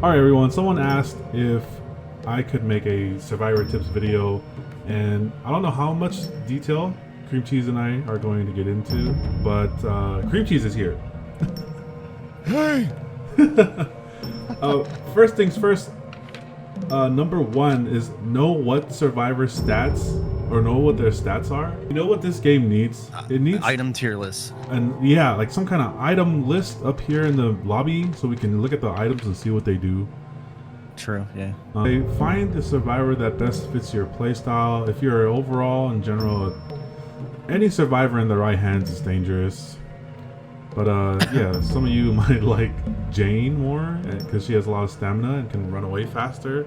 Alright everyone, someone asked if I could make a Survivor Tips video, and I don't know how much detail Cream Cheese and I are going to get into, but Cream Cheese is here. Hey! First things first, number one is know what Survivor stats, or know what their stats are. You know what this game needs? It needs item tier list. and yeah, like some kind of item list up here in the lobby so we can look at the items and see what they do. True, yeah. Find the survivor that best fits your playstyle. If you're overall in general, any survivor in the right hands is dangerous. But yeah, some of you might like Jane more because she has a lot of stamina and can run away faster.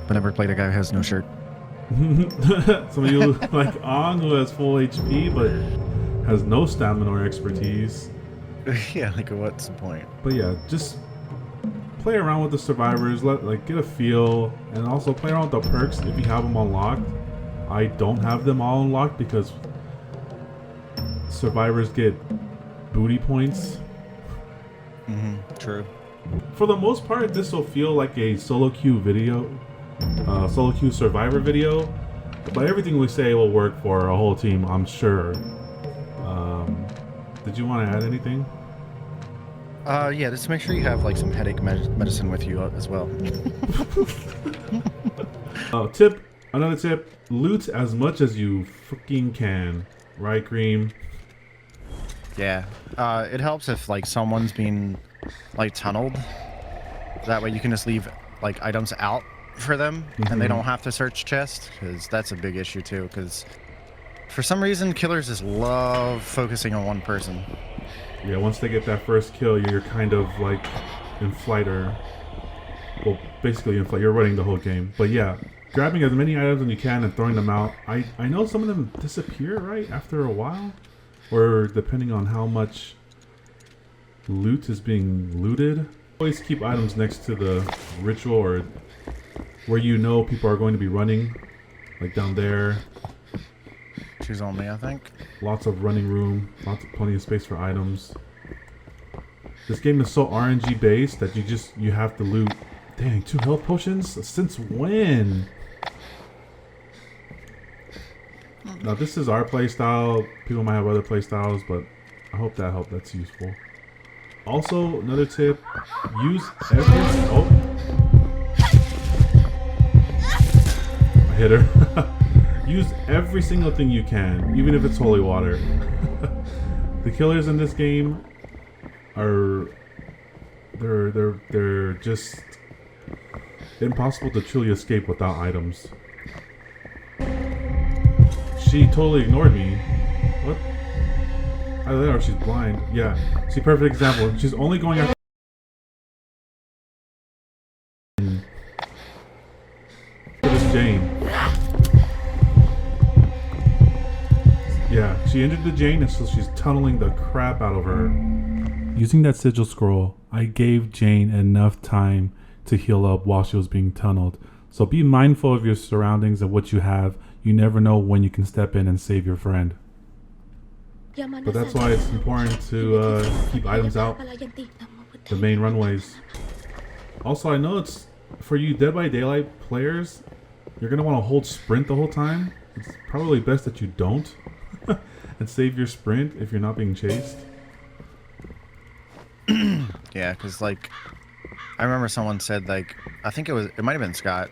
But never played a guy who has no shirt. Some of you like Ong, who has full HP but has no stamina or expertise. Yeah, like what's the point? But yeah, just play around with the survivors, get a feel, and also play around with the perks if you have them unlocked. I don't have them all unlocked because survivors get booty points. True. For the most part, this will feel like a solo queue video, solo queue survivor video, but everything we say will work for a whole team, I'm sure. Did you want to add anything? Yeah, just make sure you have like some headache medicine with you as well. Another tip, loot as much as you fucking can. Right, Cream? Yeah. It helps if like someone's being like tunneled. That way you can just leave like items out for them and they don't have to search chest, because that's a big issue too, because for some reason killers just love focusing on one person. Yeah, once they get that first kill, you're kind of like in flight, or well, basically in flight. You're running the whole game. But yeah, grabbing as many items as you can and throwing them out. I know some of them disappear right after a while, or depending on how much loot is being looted. Always keep items next to the ritual, or where you know people are going to be running, like down there. Choose only, I think. Lots of running room, plenty of space for items. This game is so RNG based that you have to loot. Dang, 2 health potions? Since when? Now this is our playstyle. People might have other playstyles, but I hope that's useful. Also, another tip: use I hit her. Use every single thing you can, even if it's holy water. The killers in this game are they're just impossible to truly escape without items. She totally ignored me. What? I let her. She's blind. Yeah. See, perfect example. She's only going after. This Jane. Yeah, she injured the Jane, and so she's tunneling the crap out of her. Using that sigil scroll, I gave Jane enough time to heal up while she was being tunneled. So be mindful of your surroundings and what you have. You never know when you can step in and save your friend. But that's why it's important to keep items out the main runways. Also, I know it's for you Dead by Daylight players, you're gonna want to hold sprint the whole time. It's probably best that you don't. And save your sprint if you're not being chased. Yeah, because like I remember someone said, like, I think it might have been Scott,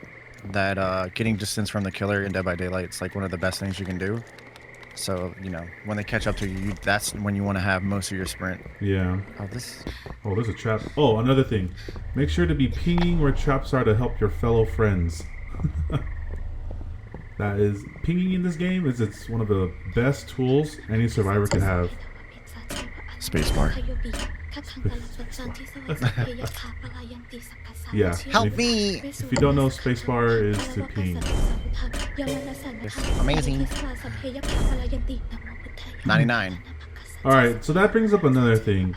that getting distance from the killer in Dead by Daylight, it's like one of the best things you can do. So, you know, when they catch up to you, that's when you want to have most of your sprint. Yeah. Oh, there's a trap. Oh, another thing. Make sure to be pinging where traps are to help your fellow friends. That is, pinging in this game it's one of the best tools any survivor can have. Spacebar. Yeah. Help me! If you don't know, spacebar is to ping. Amazing. 99. Alright, so that brings up another thing.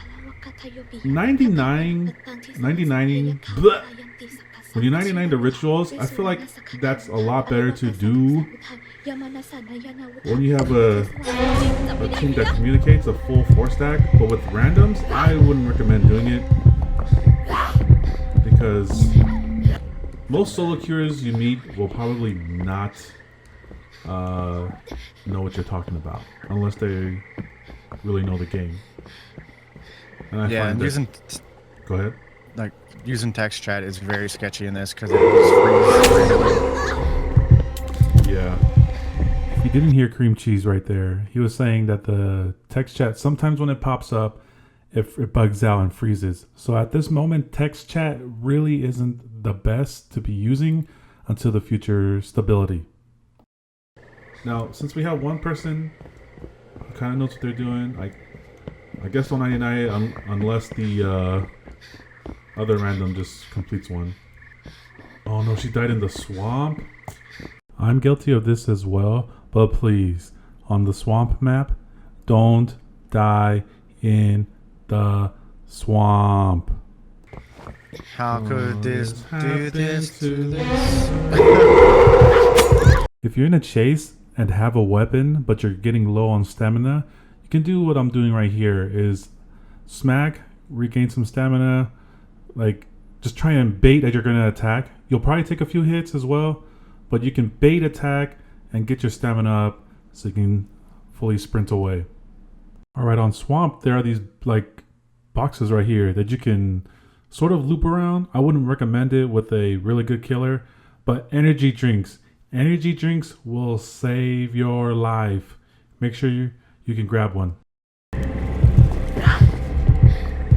99, bleh. When you 99 the rituals, I feel like that's a lot better to do when you have a team that communicates a full 4 stack. But with randoms, I wouldn't recommend doing it because most solo queuers you meet will probably not know what you're talking about unless they really know the game. And I Yeah, find and that, go ahead. like using text chat is very sketchy in this because it just freezes randomly. Yeah. If you didn't hear Cream Cheese right there, he was saying that the text chat, sometimes when it pops up, it bugs out and freezes. So at this moment, text chat really isn't the best to be using until the future stability. Now, since we have one person who kind of knows what they're doing, I guess 199 unless the other random just completes one. Oh no, she died in the swamp. I'm guilty of this as well, but please, on the swamp map, don't die in the swamp. How could this do this to this? If you're in a chase and have a weapon, but you're getting low on stamina, you can do what I'm doing right here is smack, regain some stamina, like just try and bait as you're going to attack. You'll probably take a few hits as well, but you can bait attack and get your stamina up so you can fully sprint away. All right, on swamp, there are these like boxes right here that you can sort of loop around. I wouldn't recommend it with a really good killer, but energy drinks. Energy drinks will save your life. Make sure you can grab one.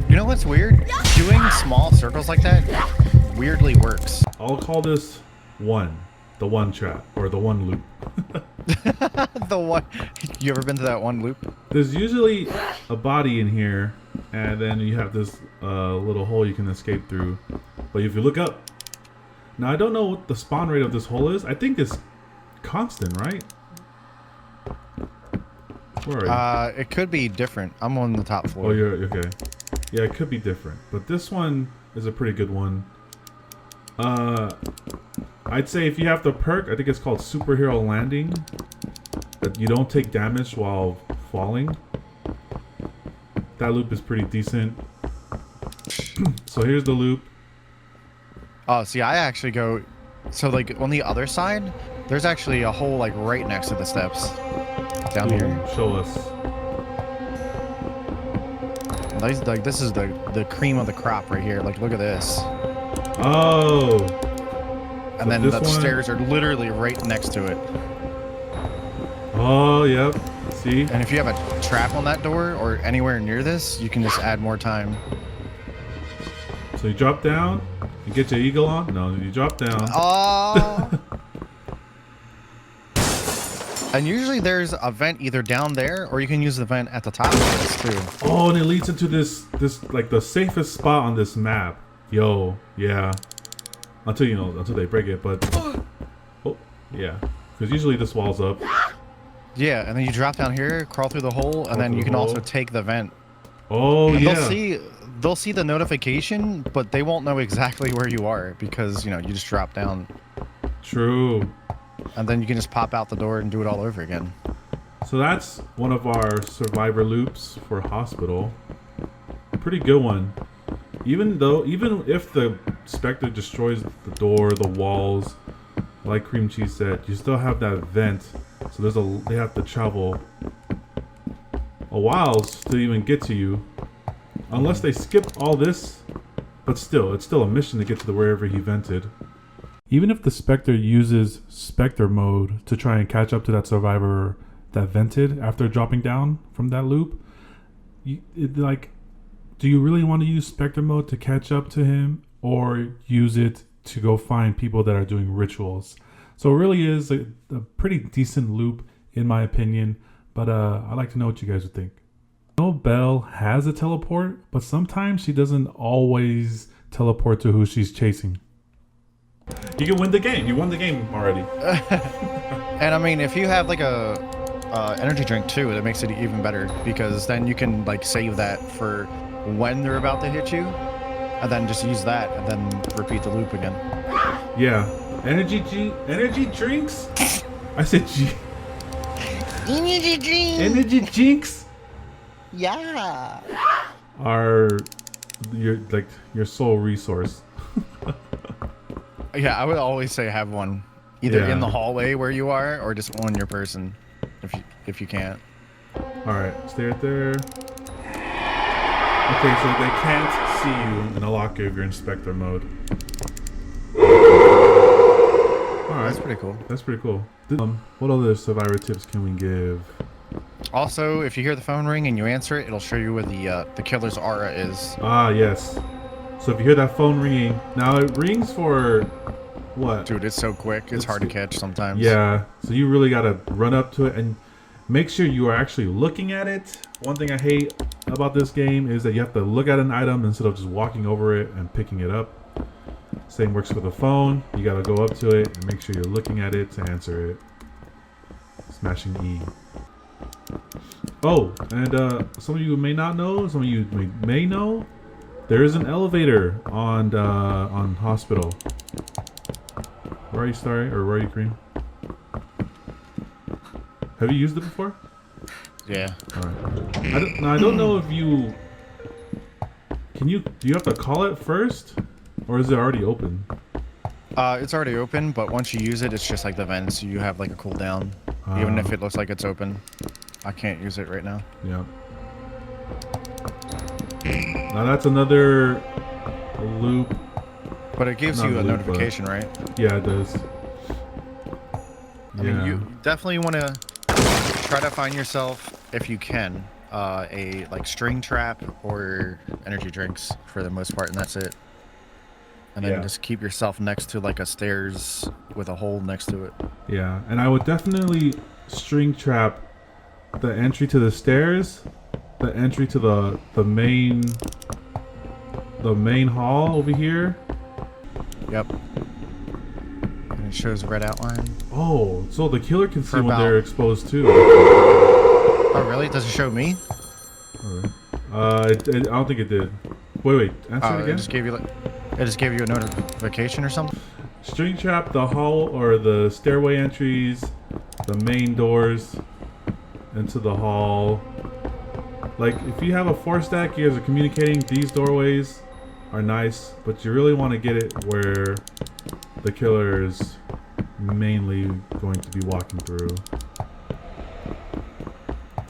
You know what's weird? Doing small circles like that weirdly works. I'll call this the one trap or the one loop. The one. You ever been to that one loop? There's usually a body in here, and then you have this little hole you can escape through. But if you look up, now I don't know what the spawn rate of this hole is. I think it's constant, right? Where are you? It could be different. I'm on the top floor. Oh, you're okay. Yeah, it could be different, but this one is a pretty good one. I'd say if you have the perk, I think it's called Superhero Landing, that you don't take damage while falling. That loop is pretty decent. So here's the loop. Oh, see, I actually go. So, like, on the other side, there's actually a hole, like, right next to the steps. Down Ooh, here. show us. Like, this is the cream of the crop right here. Like, look at this. Oh. And then the stairs are literally right next to it. Oh, yep. See? And if you have a trap on that door or anywhere near this, you can just add more time. So you drop down, you get your eagle on. No, you drop down. Oh. And usually there's a vent either down there or you can use the vent at the top of this too. Oh, and it leads into this like the safest spot on this map. Yo, yeah. Until they break it, but oh, yeah. Because usually this wall's up. Yeah, and then you drop down here, crawl through the hole, and then you can also take the vent. Oh, and yeah. They'll see the notification, but they won't know exactly where you are because, you just drop down. True. And then you can just pop out the door and do it all over again. So that's one of our survivor loops for hospital. Pretty good one. Even if the Spectre destroys the door, the walls, like Cream Cheese said, you still have that vent. So they have to travel a while to even get to you. Unless they skip all this, but still, it's still a mission to get to wherever he vented. Even if the Spectre uses Spectre mode to try and catch up to that survivor that vented after dropping down from that loop, do you really want to use Spectre mode to catch up to him, or use it to go find people that are doing rituals? So it really is a pretty decent loop, in my opinion, but I'd like to know what you guys would think. I know Belle has a teleport, but sometimes she doesn't always teleport to who she's chasing. You can win the game. You won the game already. And I mean, if you have like a energy drink too, that makes it even better because then you can like save that for when they're about to hit you, and then just use that and then repeat the loop again. Yeah, energy drinks. I said G. Energy drink. Energy drinks Yeah. are your sole resource. Yeah, I would always say have one either Yeah. in the hallway where you are or just on your person if you can't. All right, stay right there. Okay, so they can't see you in a locker if you're in Spectre mode. All right, That's pretty cool. That's pretty cool. What other survivor tips can we give? Also, if you hear the phone ring and you answer it, it'll show you where the killer's aura is. Ah, yes. So if you hear that phone ringing, now it rings for what? Dude, it's so quick. It's hard to catch sometimes. Yeah, so you really gotta run up to it and make sure you are actually looking at it. One thing I hate about this game is that you have to look at an item instead of just walking over it and picking it up. Same works for the phone. You gotta go up to it and make sure you're looking at it to answer it. Smashing E. Oh, and some of you may not know, some of you may know, there is an elevator on Hospital. Where are you, Starry? Or where are you, Cream? Have you used it before? Yeah. Alright. I don't know if you... do you have to call it first? Or is it already open? It's already open, but once you use it, it's just like the vents. So you have like a cooldown, even if it looks like it's open. I can't use it right now. Yeah. Now that's another loop. But it gives Not you a loop, notification, right? Yeah, it does. I mean, you definitely want to try to find yourself, if you can, a like string trap or energy drinks for the most part, and that's it. And then Yeah. just keep yourself next to like a stairs with a hole next to it. Yeah, and I would definitely string trap the entry to the stairs, the entry to the main hall over here. Yep. And it shows a red outline. Oh, so the killer can see For when about- they're exposed too. Oh, really? Does it show me? Alright. I don't think it did. Wait, answer it It again. just gave you like, it just gave you a notification or something. String trap the hall or the stairway entries, the main doors into the hall. Like if you have a 4-stack, you guys are communicating. These doorways are nice, but you really want to get it where the killer is mainly going to be walking through.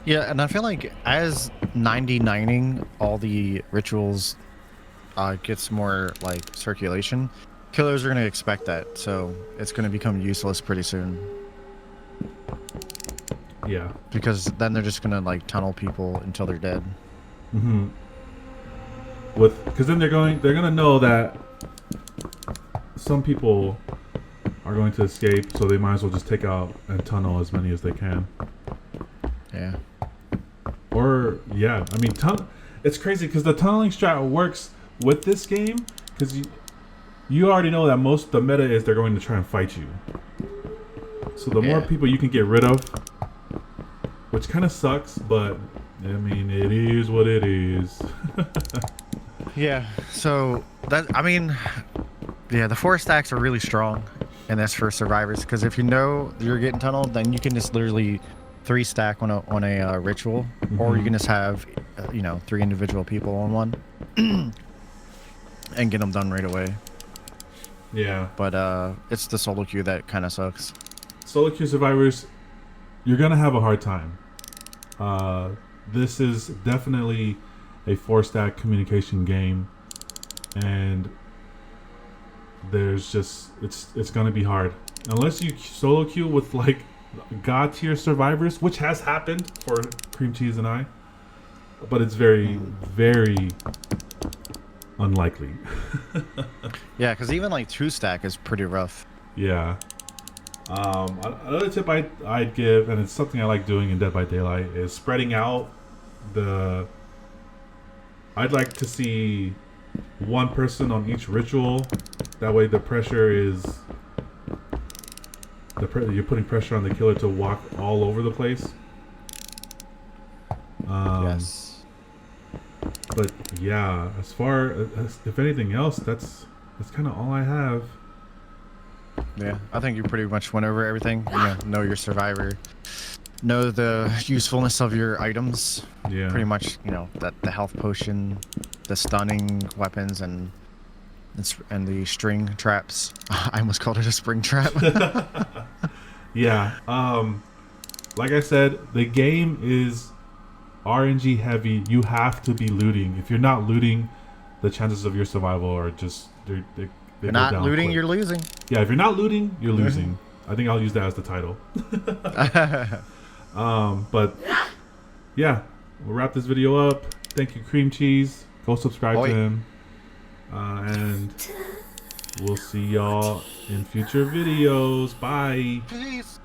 Yeah, and I feel like as 99ing all the rituals gets more like circulation, killers are going to expect that, so it's going to become useless pretty soon. Yeah. Because then they're just going to like tunnel people until they're dead. Mm-hmm. Because then they're gonna know that some people are going to escape, so they might as well just take out and tunnel as many as they can. Yeah. Or yeah, I mean, it's crazy because the tunneling strat works with this game because you already know that most the meta is they're going to try and fight you. So the more Yeah. people you can get rid of, which kind of sucks, but I mean, it is what it is. Yeah. So that, I mean, yeah, the 4 stacks are really strong in this for survivors because if you know you're getting tunneled, then you can just literally 3 stack on a ritual, or you can just have 3 individual people on one and get them done right away. Yeah. But it's the solo queue that kind of sucks. Solo queue survivors, you're gonna have a hard time. This is definitely a 4-stack communication game, and there's just it's gonna be hard unless you solo queue with like god tier survivors, which has happened for Cream Cheese and I, but it's very very unlikely. Yeah, because even like 2 stack is pretty rough. Yeah. Another tip I'd give, and it's something I like doing in Dead by Daylight, is spreading out the... I'd like to see one person on each ritual. That way the pressure is... you're putting pressure on the killer to walk all over the place. Yes. But yeah, as far as if anything else, that's kind of all I have. Yeah, I think you pretty much went over everything. Know your survivor, know the usefulness of your items. Yeah. Pretty much, that the health potion, the stunning weapons, and and the string traps. I almost called it a spring trap. Yeah. Like I said, the game is RNG heavy. You have to be looting. If you're not looting, the chances of your survival are just they You're go not down looting, quick. you're losing. Yeah, if you're not looting, you're losing. I think I'll use that as the title. But yeah, we'll wrap this video up. Thank you, Cream Cheese. Go subscribe to him. And we'll see y'all in future videos. Bye. Peace.